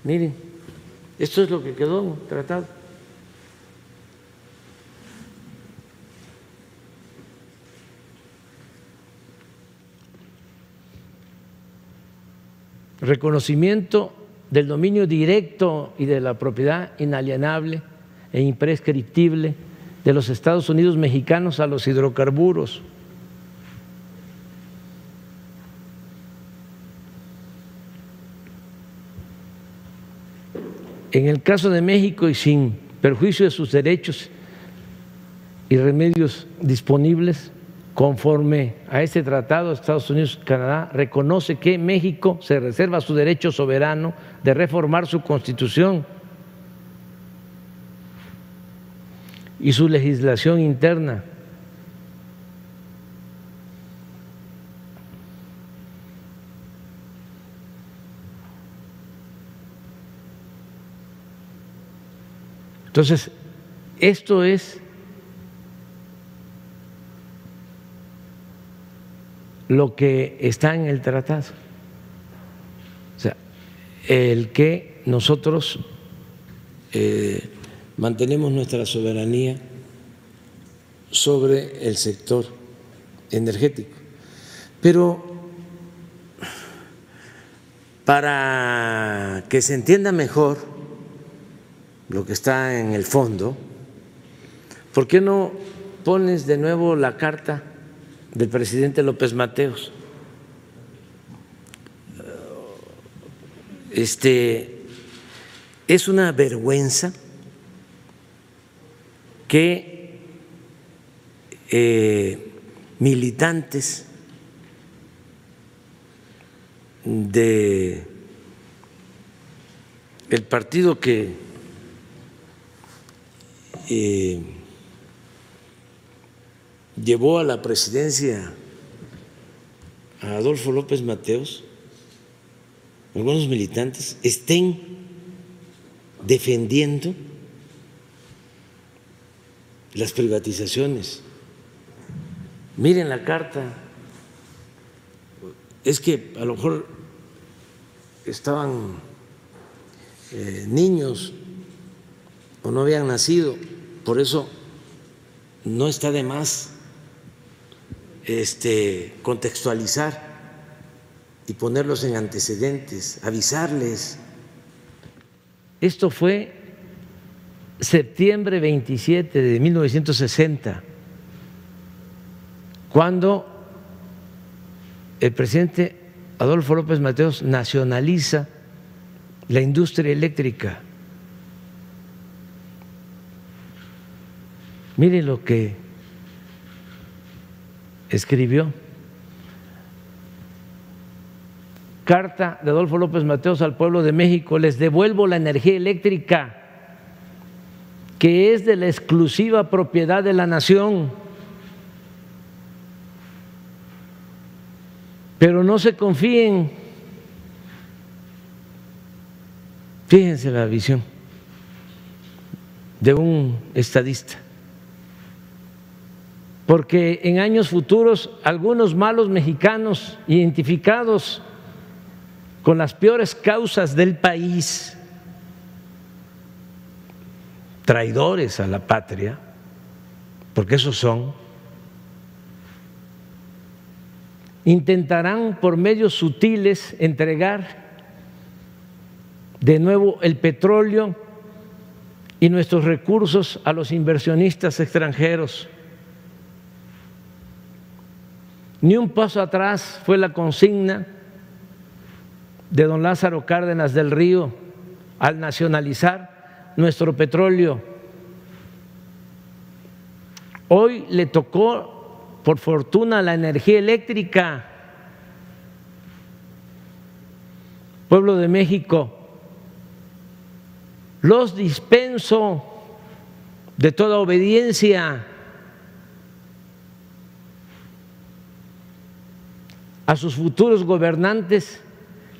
Miren, esto es lo que quedó en el tratado. Reconocimiento del dominio directo y de la propiedad inalienable e imprescriptible de los Estados Unidos mexicanos a los hidrocarburos. En el caso de México y sin perjuicio de sus derechos y remedios disponibles, conforme a este tratado, Estados Unidos y Canadá reconoce que México se reserva su derecho soberano de reformar su Constitución y su legislación interna. Entonces, esto es lo que está en el tratado. O sea, el que nosotros mantenemos nuestra soberanía sobre el sector energético. Pero para que se entienda mejor lo que está en el fondo, ¿por qué no pones de nuevo la carta del presidente López Mateos? Es una vergüenza que militantes de el partido que llevó a la presidencia a Adolfo López Mateos, algunos militantes estén defendiendo las privatizaciones. Miren la carta, es que a lo mejor estaban niños o no habían nacido, por eso no está de más contextualizar y ponerlos en antecedentes, avisarles. Esto fue septiembre 27 de 1960, cuando el presidente Adolfo López Mateos nacionaliza la industria eléctrica. Miren lo que escribió. Carta de Adolfo López Mateos al pueblo de México: les devuelvo la energía eléctrica, que es de la exclusiva propiedad de la nación. Pero no se confíen. Fíjense la visión de un estadista. Porque en años futuros algunos malos mexicanos identificados con las peores causas del país, traidores a la patria, porque esos son, intentarán por medios sutiles entregar de nuevo el petróleo y nuestros recursos a los inversionistas extranjeros. Ni un paso atrás fue la consigna de don Lázaro Cárdenas del Río al nacionalizar nuestro petróleo. Hoy le tocó, por fortuna, la energía eléctrica. Pueblo de México, los dispenso de toda obediencia a sus futuros gobernantes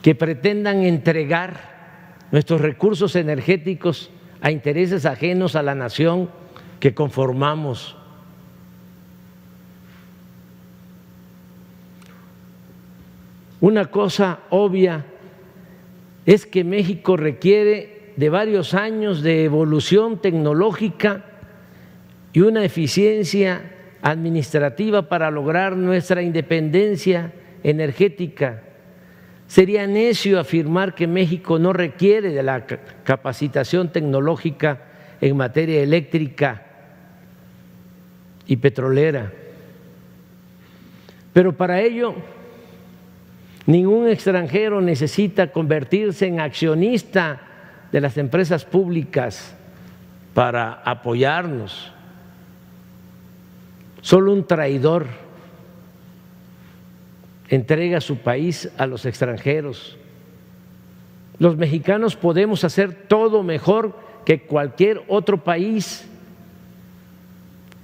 que pretendan entregar nuestros recursos energéticos a intereses ajenos a la nación que conformamos. Una cosa obvia es que México requiere de varios años de evolución tecnológica y una eficiencia administrativa para lograr nuestra independencia energética. Sería necio afirmar que México no requiere de la capacitación tecnológica en materia eléctrica y petrolera. Pero para ello, ningún extranjero necesita convertirse en accionista de las empresas públicas para apoyarnos. Solo un traidor entrega su país a los extranjeros. Los mexicanos podemos hacer todo mejor que cualquier otro país.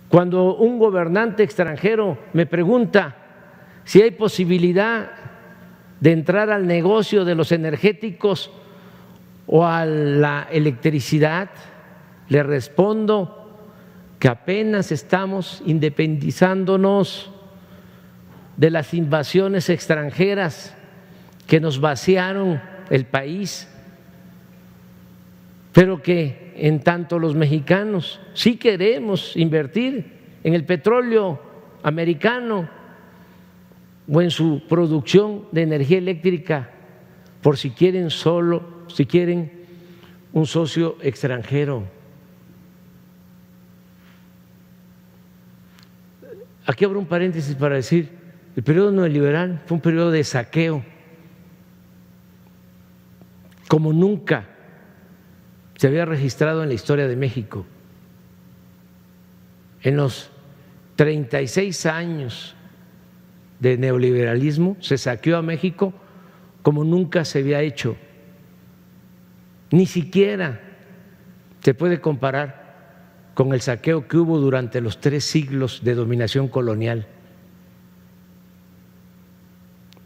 Cuando un gobernante extranjero me pregunta si hay posibilidad de entrar al negocio de los energéticos o a la electricidad, le respondo que apenas estamos independizándonos de las invasiones extranjeras que nos vaciaron el país, pero que en tanto los mexicanos sí queremos invertir en el petróleo americano o en su producción de energía eléctrica, por si quieren un socio extranjero. Aquí abro un paréntesis para decir, el periodo neoliberal fue un periodo de saqueo, como nunca se había registrado en la historia de México. En los 36 años de neoliberalismo se saqueó a México como nunca se había hecho. Ni siquiera se puede comparar con el saqueo que hubo durante los 3 siglos de dominación colonial.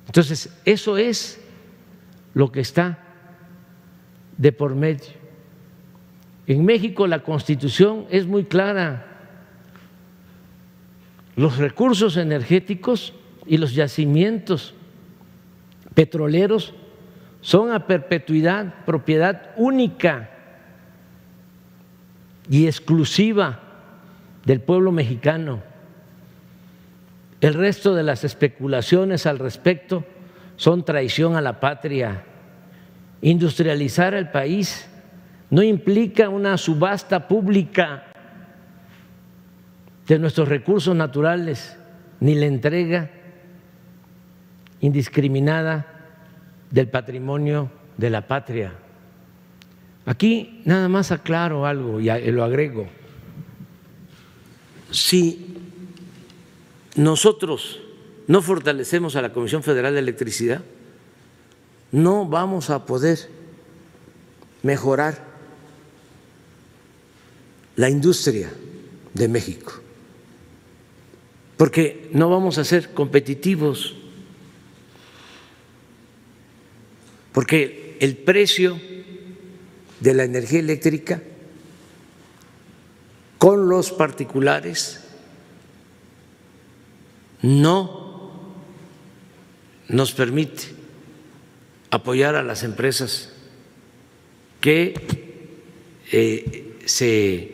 Entonces, eso es lo que está de por medio. En México la Constitución es muy clara. Los recursos energéticos y los yacimientos petroleros son a perpetuidad propiedad única y exclusiva del pueblo mexicano. El resto de las especulaciones al respecto son traición a la patria. Industrializar el país no implica una subasta pública de nuestros recursos naturales ni la entrega indiscriminada del patrimonio de la patria. Aquí nada más aclaro algo y lo agrego. Si nosotros no fortalecemos a la Comisión Federal de Electricidad, no vamos a poder mejorar la industria de México, porque no vamos a ser competitivos, porque el precio de la energía eléctrica con los particulares no nos permite apoyar a las empresas que se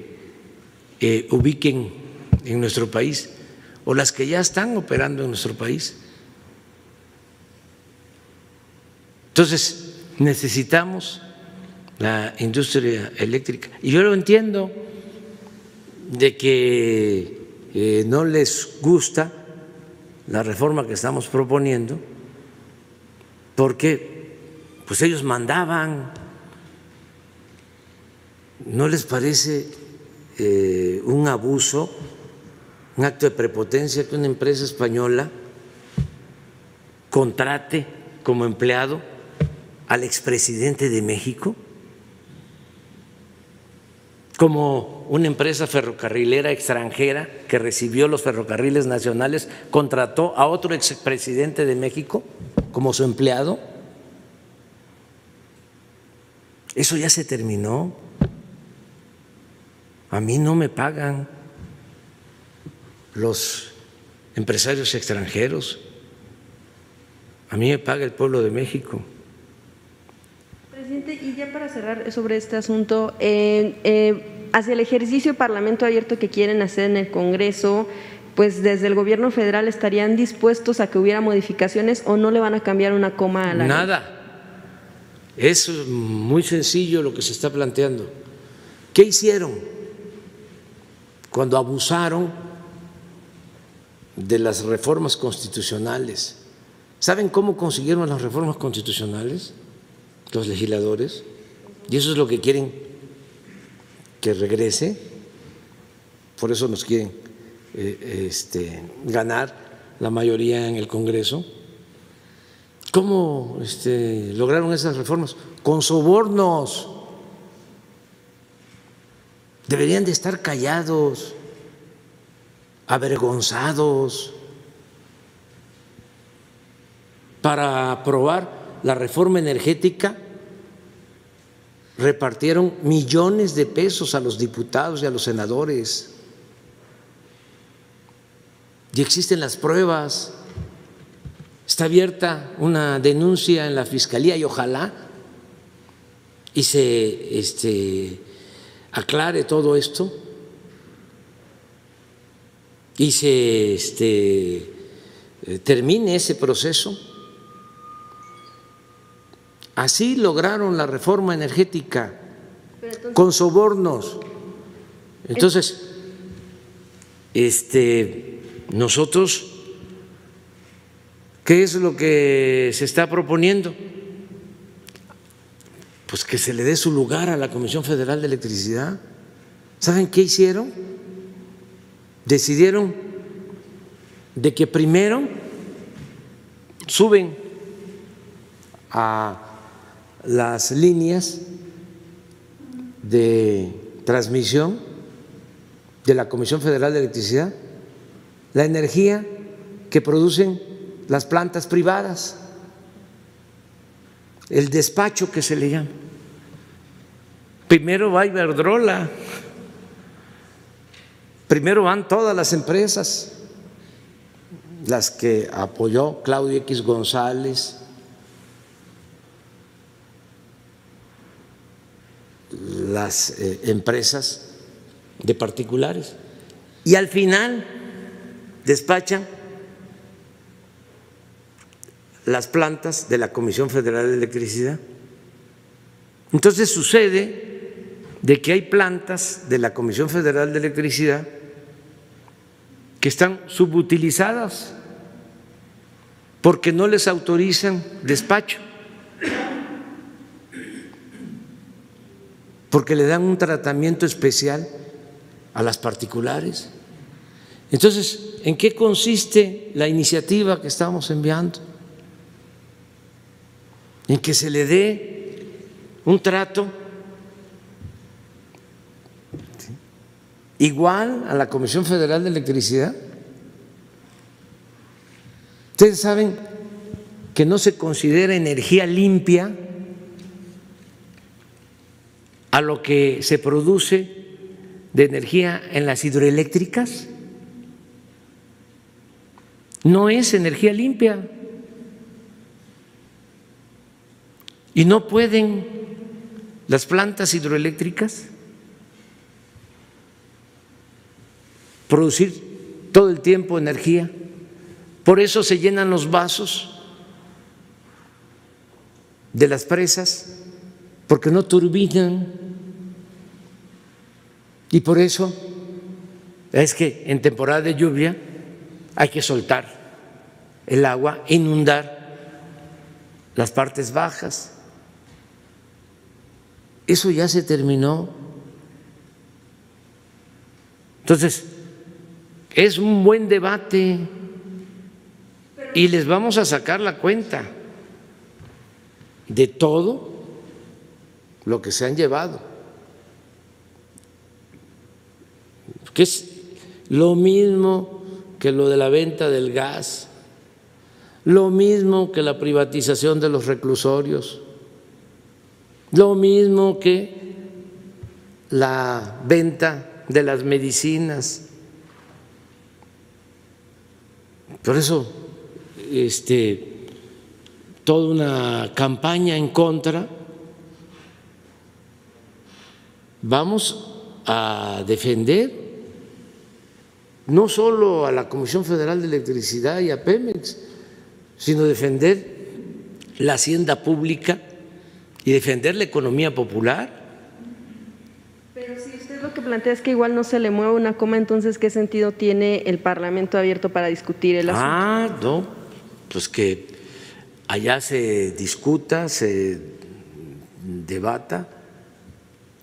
ubiquen en nuestro país o las que ya están operando en nuestro país. Entonces, necesitamos la industria eléctrica. Y yo lo entiendo de que no les gusta la reforma que estamos proponiendo, porque pues ellos mandaban. ¿No les parece un abuso, un acto de prepotencia que una empresa española contrate como empleado al expresidente de México? Como una empresa ferrocarrilera extranjera que recibió los ferrocarriles nacionales contrató a otro expresidente de México como su empleado. Eso ya se terminó. A mí no me pagan los empresarios extranjeros, a mí me paga el pueblo de México. Sí, ya para cerrar sobre este asunto, hacia el ejercicio de Parlamento abierto que quieren hacer en el Congreso, pues desde el gobierno federal estarían dispuestos a que hubiera modificaciones o no le van a cambiar una coma a la ley. Nada. Es muy sencillo lo que se está planteando. ¿Qué hicieron cuando abusaron de las reformas constitucionales? ¿Saben cómo consiguieron las reformas constitucionales los legisladores? Y eso es lo que quieren que regrese. Por eso nos quieren ganar la mayoría en el Congreso. ¿Cómo lograron esas reformas? Con sobornos. Deberían de estar callados, avergonzados. Para aprobar la reforma energética repartieron millones de pesos a los diputados y a los senadores. Y existen las pruebas. Está abierta una denuncia en la Fiscalía y ojalá y se aclare todo esto y se termine ese proceso. Así lograron la reforma energética, con sobornos. Entonces, nosotros, ¿qué es lo que se está proponiendo? Pues que se le dé su lugar a la Comisión Federal de Electricidad. ¿Saben qué hicieron? Decidieron de que primero suben a las líneas de transmisión de la Comisión Federal de Electricidad la energía que producen las plantas privadas, el despacho que se le llama. Primero va Iberdrola, primero van todas las empresas, las que apoyó Claudio X González, las empresas de particulares, y al final despachan las plantas de la Comisión Federal de Electricidad. Entonces sucede de que hay plantas de la Comisión Federal de Electricidad que están subutilizadas porque no les autorizan despacho, porque le dan un tratamiento especial a las particulares. Entonces, ¿en qué consiste la iniciativa que estamos enviando? En que se le dé un trato igual a la Comisión Federal de Electricidad. Ustedes saben que no se considera energía limpia a lo que se produce de energía en las hidroeléctricas. No es energía limpia. Y no pueden las plantas hidroeléctricas producir todo el tiempo energía. Por eso se llenan los vasos de las presas, porque no turbinan. Y por eso es que en temporada de lluvia hay que soltar el agua, inundar las partes bajas. Eso ya se terminó. Entonces, es un buen debate y les vamos a sacar la cuenta de todo lo que se han llevado, que es lo mismo que lo de la venta del gas, lo mismo que la privatización de los reclusorios, lo mismo que la venta de las medicinas. Por eso, toda una campaña en contra vamos a defender no solo a la Comisión Federal de Electricidad y a Pemex, sino defender la hacienda pública y defender la economía popular. Pero si usted lo que plantea es que igual no se le mueve una coma, entonces ¿qué sentido tiene el Parlamento abierto para discutir el asunto? No, pues que allá se discuta, se debata.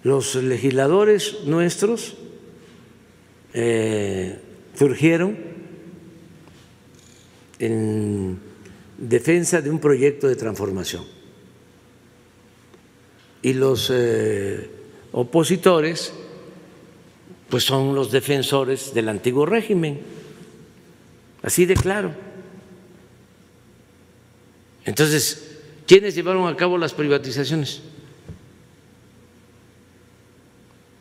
Los legisladores nuestros surgieron en defensa de un proyecto de transformación y los opositores pues son los defensores del antiguo régimen, así de claro. Entonces, ¿quiénes llevaron a cabo las privatizaciones?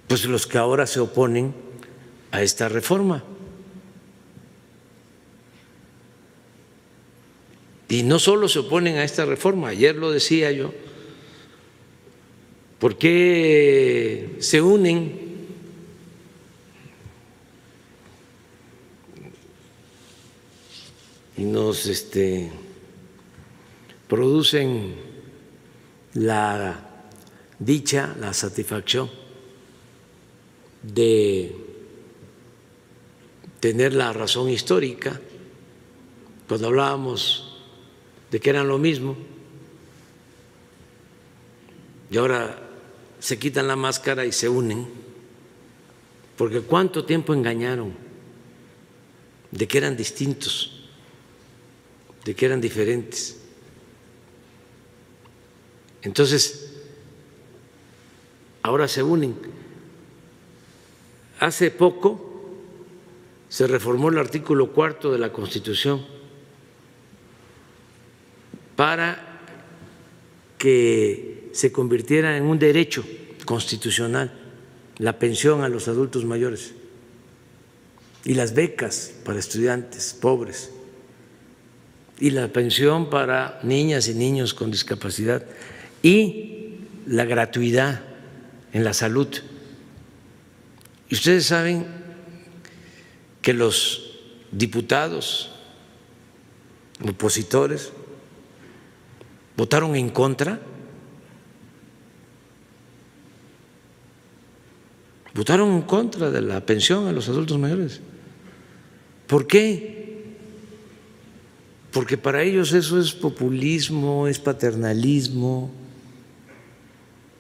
Pues los que ahora se oponen a esta reforma. Y no solo se oponen a esta reforma, ayer lo decía yo, ¿por qué se unen y nos producen la dicha, la satisfacción de tener la razón histórica cuando hablábamos de que eran lo mismo y ahora se quitan la máscara y se unen? Porque ¿cuánto tiempo engañaron de que eran distintos, de que eran diferentes? Entonces, ahora se unen. Hace poco se reformó el artículo 4 de la Constitución para que se convirtiera en un derecho constitucional la pensión a los adultos mayores y las becas para estudiantes pobres y la pensión para niñas y niños con discapacidad y la gratuidad en la salud. Y ustedes saben que los diputados opositores votaron en contra, votaron en contra de la pensión a los adultos mayores. ¿Por qué? Porque para ellos eso es populismo, es paternalismo,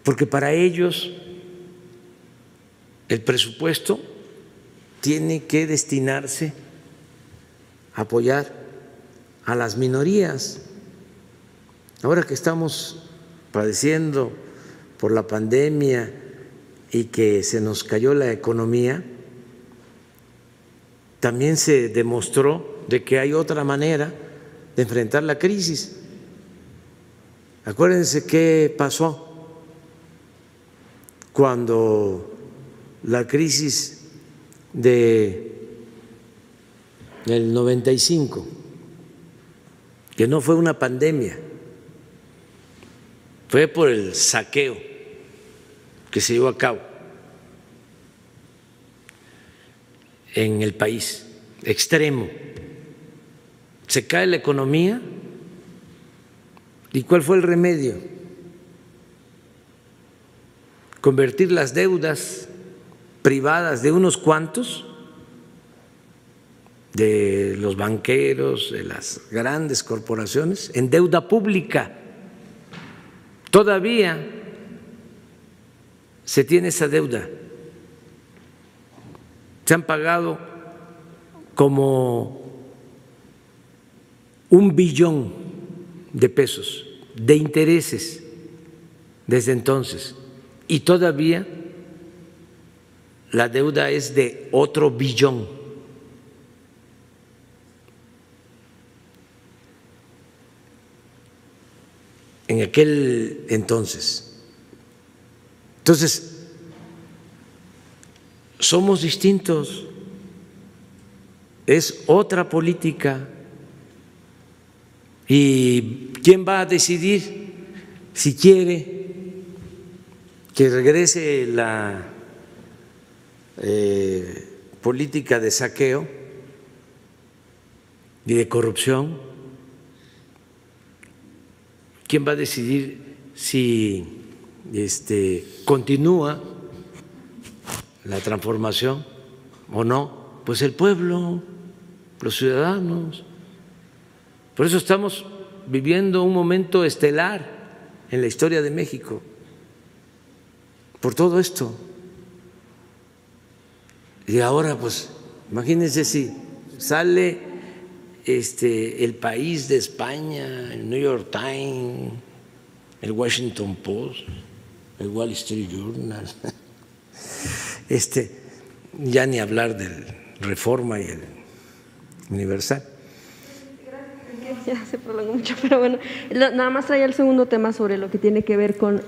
porque para ellos el presupuesto tiene que destinarse a apoyar a las minorías. Ahora que estamos padeciendo por la pandemia y que se nos cayó la economía, también se demostró de que hay otra manera de enfrentar la crisis. Acuérdense qué pasó cuando la crisis del 95, que no fue una pandemia, fue por el saqueo que se llevó a cabo en el país, extremo. Se cae la economía, ¿y cuál fue el remedio? Convertir las deudas privadas de unos cuantos, de los banqueros, de las grandes corporaciones, en deuda pública. Todavía se tiene esa deuda. Se han pagado como 1 billón de pesos de intereses desde entonces, y todavía la deuda es de otro billón. En aquel entonces. Entonces, somos distintos, es otra política. ¿Y quién va a decidir si quiere que regrese la política de saqueo y de corrupción. ¿Quién va a decidir si continúa la transformación o no? Pues el pueblo, los ciudadanos. Por eso estamos viviendo un momento estelar en la historia de México, por todo esto. Y ahora, pues, imagínense si sale El País de España, el New York Times, el Washington Post, el Wall Street Journal, ya ni hablar del Reforma y el Universal. Ya se prolongó mucho, pero bueno, nada más traía el segundo tema sobre lo que tiene que ver con